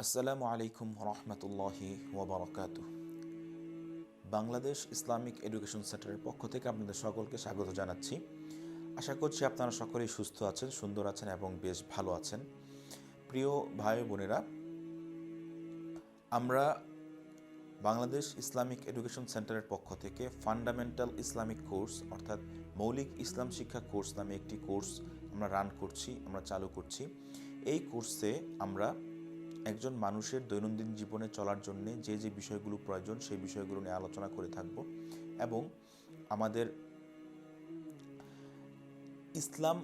আসসালামুয়ালাইকুম রহমতুল্লাহি ওবরাকাতুহ। Bangladesh Islamic education সেন্টারের পক্ষ থেকে আপনাদের সকলকে স্বাগত জানাচ্ছি। আশা করছি আপনারা সকলেই সুস্থ আছেন, সুন্দর আছেন এবং বেশ ভালো আছেন। প্রিয় ভাই বোনেরা, আমরা বাংলাদেশ ইসলামিক এডুকেশন সেন্টারের পক্ষ থেকে ফান্ডামেন্টাল ইসলামিক কোর্স অর্থাৎ মৌলিক ইসলাম শিক্ষা কোর্স নামে একটি কোর্স আমরা চালু করছি। এই কোর্সে আমরা একজন মানুষের দৈনন্দিন জীবনে চলার জন্য যে যে বিষয়গুলো প্রয়োজন সেই বিষয়গুলো নিয়ে আলোচনা করে থাকব এবং আমাদের ইসলাম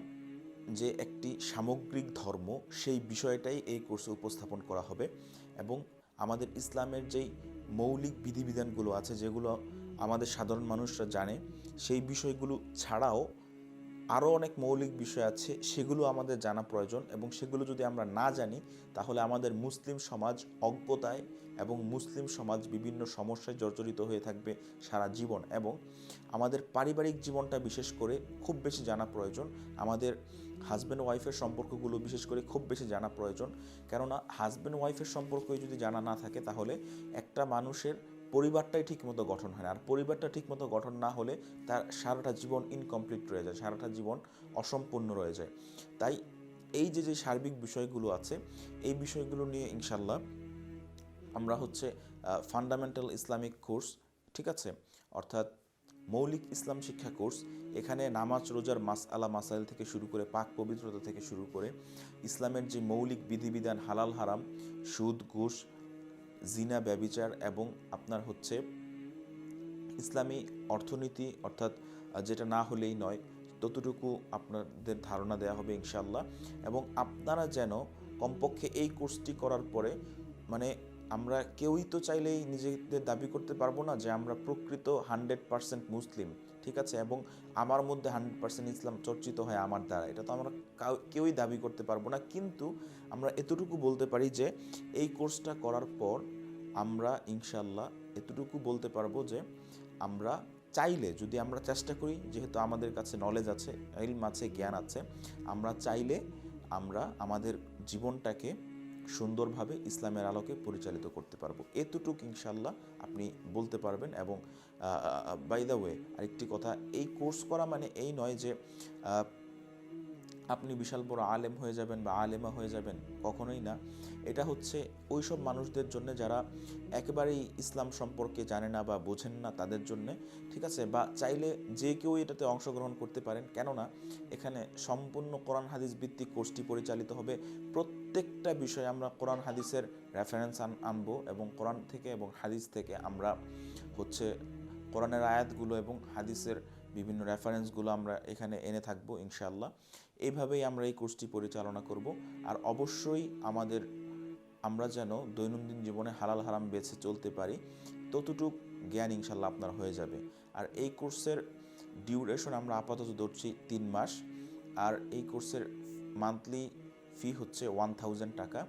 যে একটি সামগ্রিক ধর্ম সেই বিষয়টাই এই কোর্সে উপস্থাপন করা হবে এবং আমাদের ইসলামের যেই মৌলিক বিধিবিধানগুলো আছে যেগুলো আমাদের সাধারণ মানুষরা জানে সেই বিষয়গুলো ছাড়াও আরও অনেক মৌলিক বিষয় আছে, সেগুলো আমাদের জানা প্রয়োজন এবং সেগুলো যদি আমরা না জানি তাহলে আমাদের মুসলিম সমাজ অজ্ঞতায় এবং মুসলিম সমাজ বিভিন্ন সমস্যায় জর্জরিত হয়ে থাকবে সারা জীবন। এবং আমাদের পারিবারিক জীবনটা বিশেষ করে খুব বেশি জানা প্রয়োজন, আমাদের হাজব্যান্ড ওয়াইফের সম্পর্কগুলো বিশেষ করে খুব বেশি জানা প্রয়োজন। কেননা হাজব্যান্ড ওয়াইফের সম্পর্কই যদি জানা না থাকে তাহলে একটা মানুষের পরিবারটাই ঠিকমতো গঠন হয় না, আর পরিবারটা ঠিকমতো গঠন না হলে তার সারাটা জীবন ইনকমপ্লিট রয়ে যায়, সারাটা জীবন অসম্পূর্ণ রয়ে যায়। তাই এই যে সার্বিক বিষয়গুলো আছে এই বিষয়গুলো নিয়ে ইনশাল্লাহ আমরা ফান্ডামেন্টাল ইসলামিক কোর্স, ঠিক আছে, অর্থাৎ মৌলিক ইসলাম শিক্ষা কোর্স। এখানে নামাজ রোজার মাসাইল থেকে শুরু করে পাক পবিত্রতা থেকে শুরু করে ইসলামের যে মৌলিক বিধিবিধান, হালাল হারাম, সুদ ঘুষ, জিনা ব্যভিচার এবং আপনার ইসলামী অর্থনীতি অর্থাৎ যেটা না হলেই নয় ততটুকু আপনাদের ধারণা দেওয়া হবে ইনশাল্লাহ। এবং আপনারা যেন কমপক্ষে এই কোর্সটি করার পরে আমরা কেউই তো চাইলেই নিজেদের দাবি করতে পারবো না যে আমরা প্রকৃত 100% মুসলিম, ঠিক আছে, এবং আমার মধ্যে 100% ইসলাম চর্চিত হয় আমার দ্বারা, এটা তো আমরা কেউই দাবি করতে পারবো না। কিন্তু আমরা এতটুকু বলতে পারি যে এই কোর্সটা করার পর আমরা ইনশাল্লাহ এতটুকু বলতে পারবো যে আমরা চাইলে, যদি আমরা চেষ্টা করি, যেহেতু আমাদের কাছে নলেজ আছে, ইলম আছে, জ্ঞান আছে, আমরা চাইলে আমরা আমাদের জীবনটাকে সুন্দরভাবে ইসলামের আলোকে পরিচালিত করতে পারবো, এতটুকু ইনশাল্লাহ আপনি বলতে পারবেন। এবং বাই দ্য ওয়ে আরেকটি কথা, এই কোর্স করা মানে এই নয় যে আপনি বিশাল বড় আলেম হয়ে যাবেন বা আলেমা হয়ে যাবেন, কখনোই না। এটা ওই সব মানুষদের জন্য যারা একেবারেই ইসলাম সম্পর্কে জানে না বা বোঝেন না তাদের জন্যে, ঠিক আছে, বা চাইলে যে কেউ এটাতে অংশগ্রহণ করতে পারেন। কেননা এখানে সম্পূর্ণ কোরআন হাদিস ভিত্তিক কোর্সটি পরিচালিত হবে। প্রত্যেকটা বিষয়ে আমরা কোরআন হাদিসের রেফারেন্স আনবো এবং কোরআন থেকে এবং হাদিস থেকে আমরা কোরআনের আয়াতগুলো এবং হাদিসের বিভিন্ন রেফারেন্সগুলো আমরা এখানে এনে থাকবো ইনশাআল্লাহ। এইভাবেই আমরা এই কোর্সটি পরিচালনা করব। আর অবশ্যই আমরা যেন দৈনন্দিন জীবনে হালাল হারাম বেছে চলতে পারি ততটুক জ্ঞান ইনশাআল্লাহ আপনার হয়ে যাবে। আর এই কোর্সের ডিউরেশন আমরা আপাতত ধরছি 3 মাস। আর এই কোর্সের মান্থলি ফি 1000 টাকা,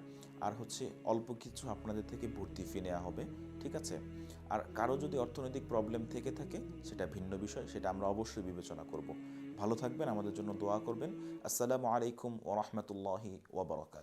আর অল্প কিছু আপনাদের থেকে ভর্তি ফি নেওয়া হবে, ঠিক আছে। আর কারো যদি অর্থনৈতিক প্রবলেম থেকে থাকে সেটা ভিন্ন বিষয়, সেটা আমরা অবশ্যই বিবেচনা করব। ভালো থাকবেন, আমাদের জন্য দোয়া করবেন। আসসালামু আলাইকুম ওয়া রাহমাতুল্লাহি ওয়া বারাকাতুহু।